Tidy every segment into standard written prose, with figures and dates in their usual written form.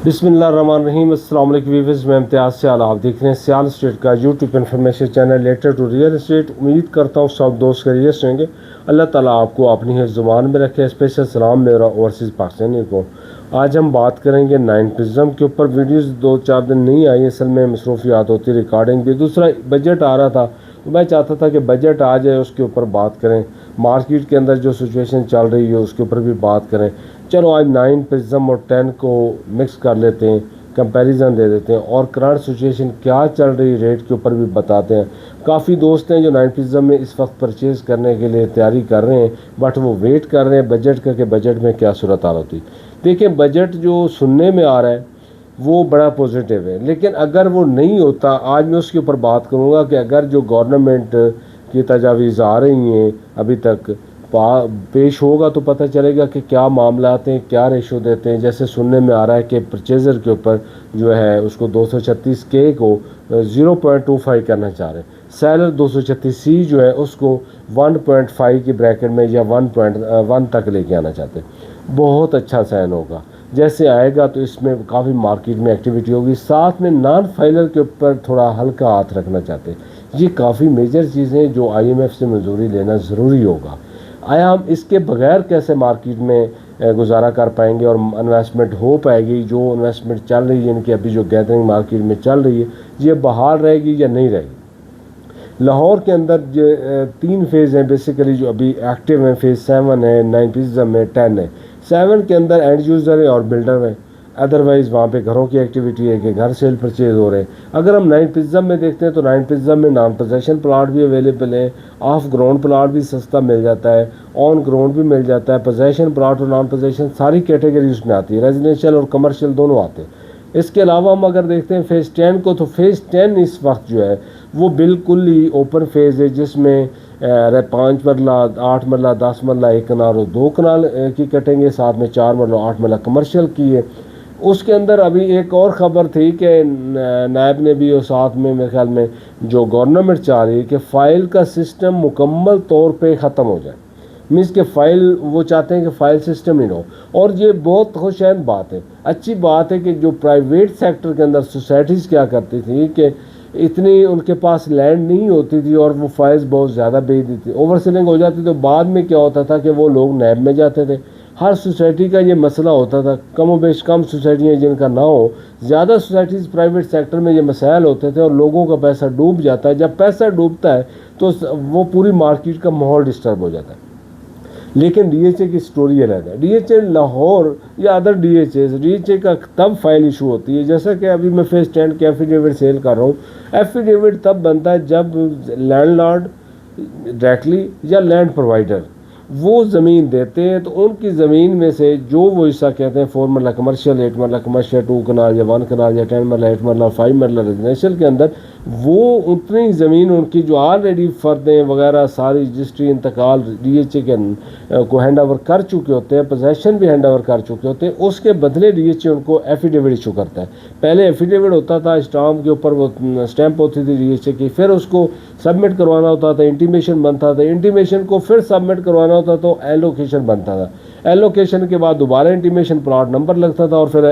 बिस्मिल्लाहिर्रहमानिर्रहीम। अस्सलाम वालेकुम व्यूअर्स, मैं इम्तियाज़ सियाल, आप देख रहे हैं सियाल स्टेट का YouTube information channel related to real estate. उम्मीद करता हूँ सब दोस्त खैरियत रहेंगे। अल्लाह ताला आपको अपनी हिफ्ज़ ज़ुबान में रखे। स्पेशल सलाम मेरा ओवरसीज़ पाकिस्तानी को। आज हम बात करेंगे 9 प्रिज्म के ऊपर। वीडियोस 2-4 दिन नहीं आई, असल में मसरूफियात होती, रिकॉर्डिंग भी। दूसरा बजट आ रहा था तो मैं चाहता था कि बजट आ जाए, उसके ऊपर बात करें। मार्केट के अंदर जो सिचुएशन चल रही है उसके ऊपर भी बात करें। चलो आज 9 प्रिज्म और 10 को मिक्स कर लेते हैं, कंपैरिजन दे देते हैं और करंट सिचुएशन क्या चल रही रेट के ऊपर भी बताते हैं। काफ़ी दोस्त हैं जो 9 प्रिज्म में इस वक्त परचेज़ करने के लिए तैयारी कर रहे हैं, बट वो वेट कर रहे हैं बजट का कि बजट में क्या सूरत हाल होती। देखिए, बजट जो सुनने में आ रहा है वो बड़ा पॉजिटिव है, लेकिन अगर वो नहीं होता, आज मैं उसके ऊपर बात करूँगा कि अगर जो गवर्नमेंट की तजावीज़ आ रही हैं अभी तक पेश होगा तो पता चलेगा कि क्या मामला आते हैं, क्या रेशो देते हैं। जैसे सुनने में आ रहा है कि परचेज़र के ऊपर जो है उसको 236 के को 0.25 करना चाह रहे हैं, सेलर 236 सी जो है उसको 1.5 की ब्रैकेट में या 1.1 तक लेके आना चाहते हैं। बहुत अच्छा साइन होगा, जैसे आएगा तो इसमें काफ़ी मार्केट में एक्टिविटी होगी। साथ में नॉन फाइलर के ऊपर थोड़ा हल्का हाथ रखना चाहते हैं। ये काफ़ी मेजर चीज़ें जो IMF से मंजूरी लेना ज़रूरी होगा। आया हम इसके बगैर कैसे मार्केट में गुजारा कर पाएंगे और इन्वेस्टमेंट हो पाएगी। जो इन्वेस्टमेंट चल रही है इनकी, अभी जो गैदरिंग मार्केट में चल रही है, ये बहाल रहेगी या नहीं रहेगी। लाहौर के अंदर जो 3 फेज़ हैं बेसिकली जो अभी एक्टिव हैं। फेज़ 7 है, 9 प्रिज्म है, 10 है। 7 के अंदर एंड यूज़र है और बिल्डर है। अदरवाइज़ वहाँ पे घरों की एक्टिविटी है कि घर सेल परचेज हो रहे हैं। अगर हम 9 प्रिज्म में देखते हैं तो 9 प्रिज्म में नॉन पोजेशन प्लाट भी अवेलेबल है, ऑफ ग्राउंड प्लाट भी सस्ता मिल जाता है, ऑन ग्राउंड भी मिल जाता है। पोजेशन प्लाट और नॉन पोजेशन सारी कैटेगरी उसमें आती है, रेजिडेंशियल और कमर्शियल दोनों आते हैं। इसके अलावा हम अगर देखते हैं फेज़ 10 को, तो फेज़ 10 इस वक्त जो है वो बिल्कुल ही ओपन फेज़ है, जिसमें 5 मरला, 8 मरला, 10 मरला, 1 कनाल और 2 कनाल की कटेंगे, साथ में 4 मरला, 8 मरला कमर्शियल की है। उसके अंदर अभी एक और ख़बर थी कि नायब ने भी, और साथ में मेरे ख्याल में जो गवर्नमेंट चाह रही है कि फ़ाइल का सिस्टम मुकम्मल तौर पे ख़त्म हो जाए। मीन्स के फ़ाइल, वो चाहते हैं कि फ़ाइल सिस्टम ही ना हो। और ये बहुत खुशैन बात है, अच्छी बात है कि जो प्राइवेट सेक्टर के अंदर सोसाइटीज़ क्या करती थी कि इतनी उनके पास लैंड नहीं होती थी और वो फाइल्स बहुत ज़्यादा बेच देती थी, ओवर सेलिंग हो जाती। तो बाद में क्या होता था कि वो लोग नैब में जाते थे। हर सोसाइटी का ये मसला होता था, कम व बेश कम सोसाइटियाँ जिनका ना हो, ज़्यादा सोसाइटीज़ प्राइवेट सेक्टर में ये मसाइल होते थे और लोगों का पैसा डूब जाता है। जब पैसा डूबता है तो वो पूरी मार्केट का माहौल डिस्टर्ब हो जाता है। लेकिन DHA की स्टोरी अलग है। DHA लाहौर या अदर DHA का तब फाइल इशू होती है, जैसा कि अभी मैं फेज़ 10 के एफिडेविट सेल कर रहा हूँ। एफिडेविट तब बनता है जब लैंडलॉर्ड डायरेक्टली या लैंड प्रोवाइडर वो ज़मीन देते हैं, तो उनकी ज़मीन में से जो वो हिस्सा कहते हैं 4 मरला कमर्शियल, 8 मरला कमर्शियल, 2 कनाल या 1 कनाल या 10 मरला, 8 मरला, 5 मरला रेजिडेंशियल के अंदर, वो उतनी ज़मीन उनकी जो ऑलरेडी फ़र्दें वगैरह सारी रजिस्ट्री इंतकाल DHA के को हैंड ओवर कर चुके होते हैं, पोजेसन भी हैंड ओवर कर चुके होते हैं, उसके बदले DHA उनको एफिडेविट इशू करता है। पहले एफिडेविट होता था, स्टाम्प के ऊपर वो स्टैंप होती थी DHA की, फिर उसको सबमिट करवाना होता था, इंटीमेशन बनता था, इंटीमेशन को फिर सबमिट करवाना होता तो एलोकेशन बनता था। एलोकेशन के बाद दोबारा इंटीमेशन प्लॉट नंबर लगता था और फिर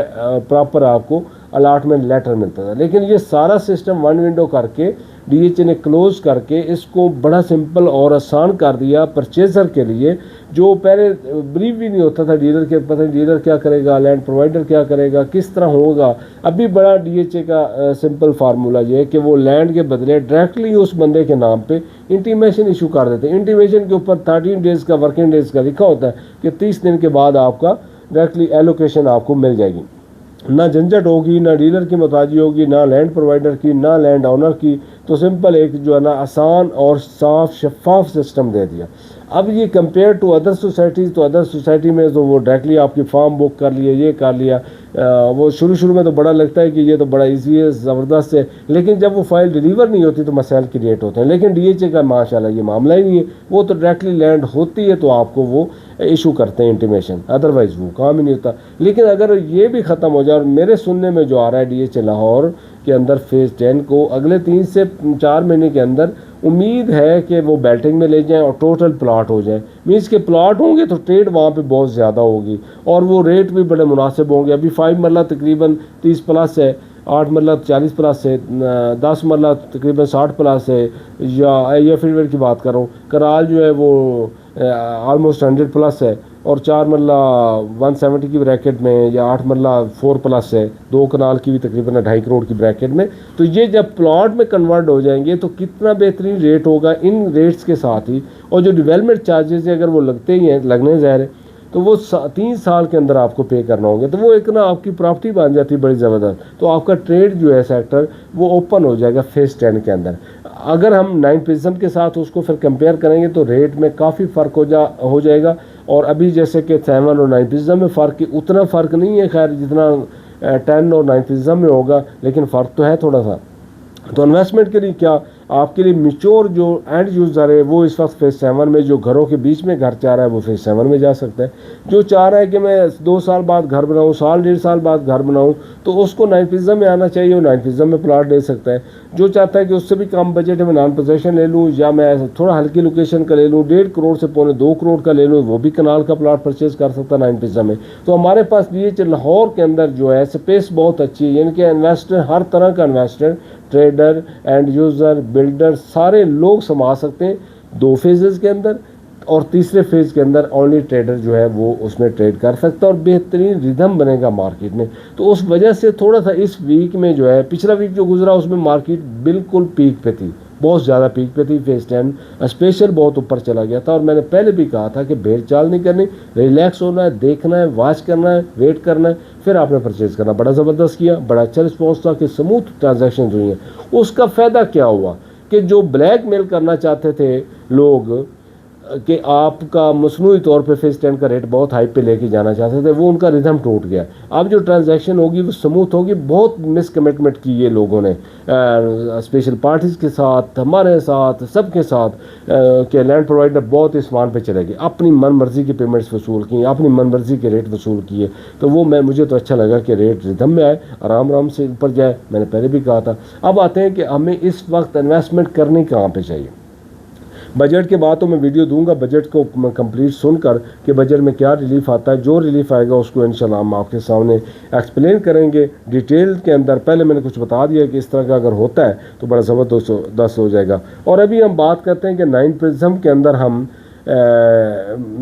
प्रॉपर आपको अलाटमेंट लेटर मिलता था। लेकिन ये सारा सिस्टम वन विंडो करके DHA ने क्लोज करके इसको बड़ा सिंपल और आसान कर दिया परचेज़र के लिए, जो पहले ब्रीफ भी नहीं होता था डीलर के, पता नहीं डीलर क्या करेगा, लैंड प्रोवाइडर क्या करेगा, किस तरह होगा। अभी बड़ा DHA का सिंपल फार्मूला ये है कि वो लैंड के बदले डायरेक्टली उस बंदे के नाम पे इंटीमेशन इशू कर देते हैं। इंटीमेशन के ऊपर 13 डेज़ का, वर्किंग डेज़ का लिखा होता है कि 30 दिन के बाद आपका डायरेक्टली एलोकेशन आपको मिल जाएगी। ना झंझट होगी, ना डीलर की मोहताजी होगी, ना लैंड प्रोवाइडर की, ना लैंड ओनर की। तो सिंपल एक जो है ना आसान और साफ शफाफ सिस्टम दे दिया। अब ये कंपेयर टू अदर सोसाइटीज़, तो अदर सोसाइटी में तो वो डायरेक्टली आपकी फॉर्म बुक कर लिया, ये कर लिया। वो शुरू में तो बड़ा लगता है कि ये तो बड़ा इजी है, ज़बरदस्त है, लेकिन जब वो फाइल डिलीवर नहीं होती तो मसाइल क्रिएट होते हैं। लेकिन DHA का माशाल्लाह ये मामला ही नहीं है, वो तो डायरेक्टली लैंड होती है तो आपको वो इशू करते हैं इंटीमेशन, अदरवाइज़ वो काम ही नहीं होता। लेकिन अगर ये भी ख़त्म हो जाए, और मेरे सुनने में जो आ रहा है DHA लाहौर के अंदर फेज़ 10 को अगले 3 से 4 महीने के अंदर उम्मीद है कि वो बेल्टिंग में ले जाएं और टोटल प्लाट हो जाए। मीन्स के प्लाट होंगे तो ट्रेड वहाँ पे बहुत ज़्यादा होगी और वो रेट भी बड़े मुनासिब होंगे। अभी 5 मरला तकरीबन 30 प्लस है, 8 मरला 40 प्लस है, 10 मरला तकरीबन 60 प्लस है, या फिर की बात कर रहा हूँ। कराल जो है वो ऑलमोस्ट 100 प्लस है और 4 मरला 170 की ब्रैकेट में, या 8 मरला 4 प्लस है, 2 कनाल की भी तकरीबन 2.5 करोड़ की ब्रैकेट में। तो ये जब प्लॉट में कन्वर्ट हो जाएंगे तो कितना बेहतरीन रेट होगा इन रेट्स के साथ ही। और जो डेवलपमेंट चार्जेस है अगर वो लगते ही हैं, लगने ज़ाहिर है, तो वो 3 साल के अंदर आपको पे करना होंगे। तो वो एक ना आपकी प्रॉपर्टी बन जाती है बड़ी ज़बरदस्त। तो आपका ट्रेड जो है सेक्टर वो ओपन हो जाएगा फेज़ 10 के अंदर। अगर हम 9 प्रिज्म के साथ उसको फिर कंपेयर करेंगे तो रेट में काफ़ी फ़र्क हो जाएगा। और अभी जैसे कि 7 और 9 प्रिज्म में फ़र्क, उतना फ़र्क नहीं है खैर जितना 10 और 9 प्रिज्म में होगा, लेकिन फ़र्क तो है थोड़ा सा। तो इन्वेस्टमेंट के लिए क्या, आपके लिए मिच्योर जो एंड यूज़र है वो इस वक्त फेज़ 7 में, जो घरों के बीच में घर चाह रहा है वो फेज़ 7 में जा सकता है। जो चाह रहा है कि मैं 2 साल बाद घर बनाऊँ, साल 1.5 साल बाद घर बनाऊँ, तो उसको 9 प्रिज्म में आना चाहिए, वो 9 प्रिज्म में प्लाट ले सकता है। जो चाहता है कि उससे भी कम बजट में नॉन पोजेशन ले लूँ या मैं थोड़ा हल्की लोकेशन का ले लूँ, 1.5 करोड़ से 2.25 करोड़ का ले लूँ, वो भी कनाल का प्लाट परचेज़ कर सकता है 9 प्रिज्म में। तो हमारे पास ये लाहौर के अंदर जो है स्पेस बहुत अच्छी है, यानी कि इन्वेस्टर, हर तरह का investor, trader, end user, builder, सारे लोग समा सकते हैं 2 फेजेज़ के अंदर। और तीसरे फेज़ के अंदर ओनली ट्रेडर जो है वो उसमें ट्रेड कर सकता है और बेहतरीन रिदम बनेगा मार्केट में। तो उस वजह से थोड़ा सा इस वीक में जो है, पिछला वीक जो गुजरा उसमें मार्केट बिल्कुल पीक पे थी, बहुत ज़्यादा पीक पे थी। फेज़ 10 स्पेशल बहुत ऊपर चला गया था और मैंने पहले भी कहा था कि भेड़ चाल नहीं करनी, रिलैक्स होना है, देखना है, वॉच करना है, वेट करना है, फिर आपने परचेज़ करना। बड़ा ज़बरदस्त किया, बड़ा अच्छा रिस्पॉन्स था कि स्मूथ ट्रांजैक्शन हुई हैं। उसका फ़ायदा क्या हुआ कि जो ब्लैक मेल करना चाहते थे लोग कि आपका मसनूई तौर पे फेज़ 10 का रेट बहुत हाई पे लेके जाना चाहते थे, वो उनका रिदम टूट गया। अब जो ट्रांजैक्शन होगी वो स्मूथ होगी। बहुत मिस कमिटमेंट की ये लोगों ने स्पेशल पार्टीज़ के साथ, हमारे साथ, सबके साथ कि लैंड प्रोवाइडर बहुत इस मान पे चले गए, अपनी मन मर्जी की पेमेंट्स वसूल की, अपनी मन मर्जी के रेट वसूल किए। तो वो मुझे तो अच्छा लगा कि रेट रिदम में आए, आराम आराम से ऊपर जाए। मैंने पहले भी कहा था। अब आते हैं कि हमें इस वक्त इन्वेस्टमेंट करनी कहाँ पर चाहिए। बजट के बाद तो मैं वीडियो दूंगा बजट को कंप्लीट सुनकर कि बजट में क्या रिलीफ आता है। जो रिलीफ आएगा उसको इंशाल्लाह हम आपके सामने एक्सप्लेन करेंगे डिटेल के अंदर। पहले मैंने कुछ बता दिया कि इस तरह का अगर होता है तो बड़ा ज़बरदस्त हो जाएगा। और अभी हम बात करते हैं कि 9 प्रिज्म के अंदर हम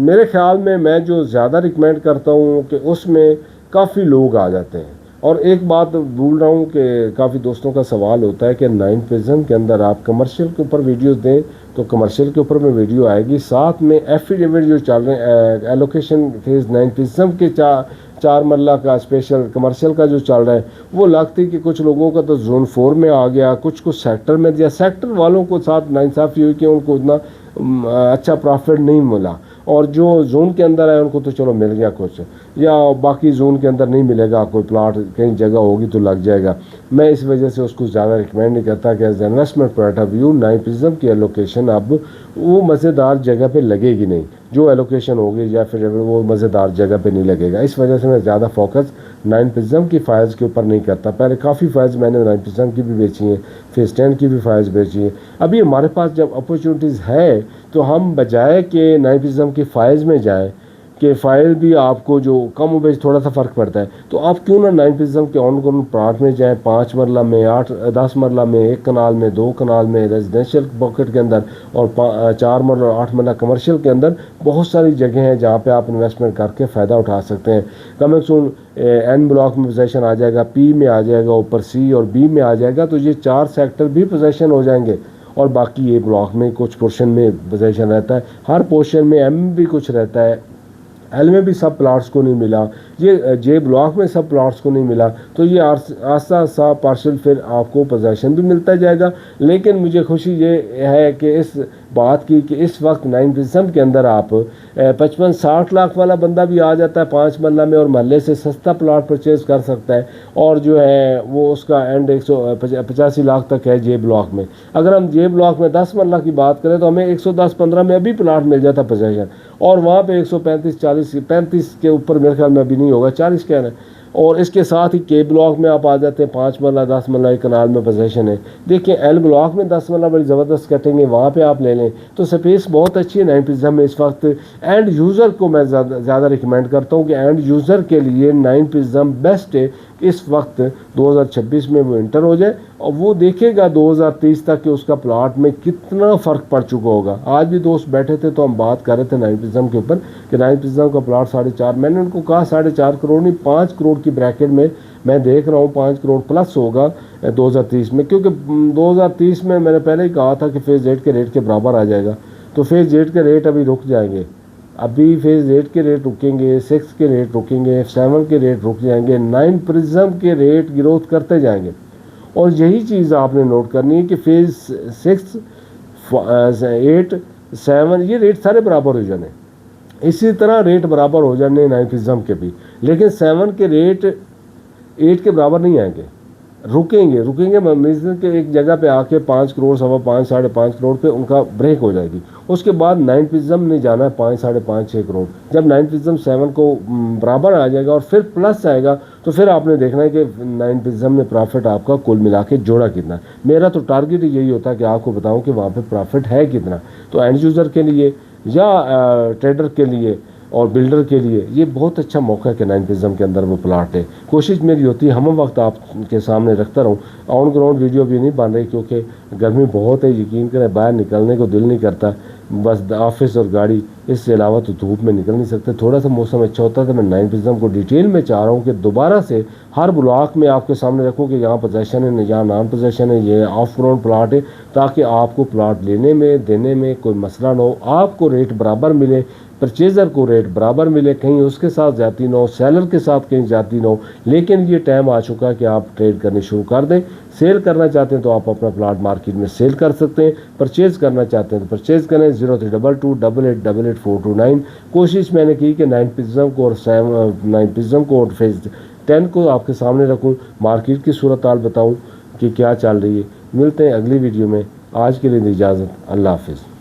मेरे ख्याल में मैं जो ज़्यादा रिकमेंड करता हूँ कि उसमें काफ़ी लोग आ जाते हैं। और एक बात भूल रहा हूँ कि काफ़ी दोस्तों का सवाल होता है कि 9 प्रिज्म के अंदर आप कमर्शियल के ऊपर वीडियोस दें, तो कमर्शियल के ऊपर में वीडियो आएगी। साथ में एफिडेविट जो चल रहे हैं एलोकेशन फेज़ 9 प्रिज्म के 4 मरला का स्पेशल कमर्शियल का जो चल रहा है, वो लगती कि कुछ लोगों का तो जोन 4 में आ गया, कुछ सेक्टर में दिया। सेक्टर वालों को साथ नाइंसाफ़ी हुई कि उनको उतना अच्छा प्रॉफिट नहीं मिला, और जो जोन के अंदर है उनको तो चलो मिल गया कुछ, या बाकी जोन के अंदर नहीं मिलेगा, कोई प्लाट कहीं जगह होगी तो लग जाएगा। मैं इस वजह से उसको ज़्यादा रिकमेंड नहीं करता कि as investment point of view 9 prism की एलोकेशन अब वो मज़ेदार जगह पे लगेगी नहीं। जो एलोकेशन होगी या फिर वो मज़ेदार जगह पे नहीं लगेगा। इस वजह से मैं ज़्यादा फोकस 9 प्रिज्म की फ़ाइल्स के ऊपर नहीं करता। पहले काफ़ी फ़ाइल्स मैंने 9 प्रिज्म की भी बेची हैं, फेज़ 10 की भी फ़ाइल्स बेची हैं। अभी हमारे पास जब अपॉर्चुनिटीज़ है तो हम बजाय कि 9 प्रिज्म की फ़ाइल्स में जाएँ कि फ़ाइल भी आपको जो कम बेच थोड़ा सा फ़र्क पड़ता है, तो आप क्यों ना 9 प्रिज्म के ऑन ग्राउंड प्लाट में जाएँ, 5 मरला में, 8-10 मरला में, 1 कनाल में, 2 कनाल में रेजिडेंशियल पॉकेट के अंदर, और 4 मरला और 8 मरला कमर्शियल के अंदर बहुत सारी जगह हैं जहाँ पे आप इन्वेस्टमेंट करके फ़ायदा उठा सकते हैं। कम सून एन ब्लॉक में पोजीशन आ जाएगा, पी में आ जाएगा, ऊपर सी और बी में आ जाएगा, तो ये 4 सेक्टर भी पोजीशन हो जाएंगे। और बाकी ये ब्लॉक में कुछ पोर्शन में पोजीशन रहता है, हर पोर्शन में एम भी कुछ रहता है, एल में भी सब प्लाट्स को नहीं मिला, ये जे ब्लॉक में सब प्लाट्स को नहीं मिला, तो ये आस्ता आस्ता पार्शल फिर आपको पोजीशन भी मिलता जाएगा। लेकिन मुझे खुशी ये है कि इस बात की कि इस वक्त 9 प्रिज्म के अंदर आप 55-60 लाख वाला बंदा भी आ जाता है 5 मरला में और महल्ले से सस्ता प्लाट परचेज़ कर सकता है, और जो है वो उसका एंड 185 लाख तक है जे ब्लॉक में। अगर हम जे ब्लॉक में 10 मरला की बात करें तो हमें 110-15 में अभी प्लाट मिल जाता पोजीशन, और वहाँ पे 135-40-35 के ऊपर मेरे ख्याल में अभी नहीं होगा, 40 क्या है, और इसके साथ ही के ब्लॉक में आप आ जाते हैं, 5 मरला 10 मरला एक कनाल में पोजीशन है। देखिए एल ब्लॉक में 10 मरला बड़ी ज़बरदस्त कटेंगे, वहाँ पे आप ले लें तो स्पेस बहुत अच्छी है 9 प्रिज्म में इस वक्त। एंड यूज़र को मैं ज़्यादा रिकमेंड करता हूँ कि एंड यूज़र के लिए 9 प्रिज्म बेस्ट है। इस वक्त 2026 में वो इंटर हो जाए और वो देखेगा 2030 तक कि उसका प्लाट में कितना फ़र्क पड़ चुका होगा। आज भी दोस्त बैठे थे तो हम बात कर रहे थे 9 प्रिज्म के ऊपर कि 9 प्रिज्म का प्लाट 4.5, मैंने उनको कहा 4.5 करोड़ नहीं 5 करोड़ की ब्रैकेट में मैं देख रहा हूँ, 5 करोड़ प्लस होगा 2030 में, क्योंकि 2030 में मैंने पहले ही कहा था कि फेज़ 8 के रेट के बराबर आ जाएगा। तो फेज़ 8 के रेट अभी रुक जाएंगे, अभी फेज़ 8 के रेट रुकेंगे, 6 के रेट रुकेंगे, 7 के रेट रुक जाएंगे, 9 प्रिज्म के रेट ग्रोथ करते जाएंगे। और यही चीज़ आपने नोट करनी है कि फेज़ 6, 8, 7 ये रेट सारे बराबर हो जाने, इसी तरह रेट बराबर हो जाने 9 प्रिज्म के भी, लेकिन 7 के रेट 8 के बराबर नहीं आएंगे, रुकेंगे मीन्स के एक जगह पे आके 5 करोड़, 5.25, 5.5 करोड़ पे उनका ब्रेक हो जाएगी। उसके बाद 9 प्रिज्म ने जाना है 5, 5.5, 6 करोड़। जब 9 प्रिज्म 7 को बराबर आ जाएगा और फिर प्लस आएगा तो फिर आपने देखना है कि 9 प्रिज्म में प्रॉफिट आपका कुल मिला के जोड़ा कितना। मेरा तो टारगेट यही होता है कि आपको बताऊँ कि वहाँ पर प्रॉफिट है कितना। तो एंड यूज़र के लिए या ट्रेडर के लिए और बिल्डर के लिए ये बहुत अच्छा मौका है कि 9 प्रिज्म के अंदर वो प्लाट है। कोशिश मेरी होती है हम वक्त आपके सामने रखता रहूँ। ऑन ग्राउंड वीडियो भी नहीं बन रही क्योंकि गर्मी बहुत है, यकीन करें बाहर निकलने को दिल नहीं करता, बस ऑफिस और गाड़ी, इसके अलावा तो धूप में निकल नहीं सकते। थोड़ा सा मौसम अच्छा होता है तो मैं 9 प्रिज्म को डिटेल में चाह रहा हूँ कि दोबारा से हर ब्लॉक में आपके सामने रखूँ कि यहाँ पोजेशन है, यहाँ नॉन पोजेशन है, ये ऑफ ग्राउंड प्लाट है, ताकि आपको प्लाट लेने में देने में कोई मसला ना हो, आपको रेट बराबर मिले, परचेज़र को रेट बराबर मिले, कहीं उसके साथ जाती ना हो, सेलर के साथ कहीं जाती ना हो। लेकिन ये टाइम आ चुका है कि आप ट्रेड करनी शुरू कर दें। सेल करना चाहते हैं तो आप अपना प्लाट मार्केट में सेल कर सकते हैं, परचेज़ करना चाहते हैं तो परचेज़ करें। 03228888 कोशिश मैंने की कि 9 प्रिज्म को और 9 प्रिज्म को और फेज़ 10 को आपके सामने रखूँ, मार्केट की सूरत हाल बताऊँ कि क्या चल रही है। मिलते हैं अगली वीडियो में, आज के लिए इजाज़त, अल्लाह हाफिज़।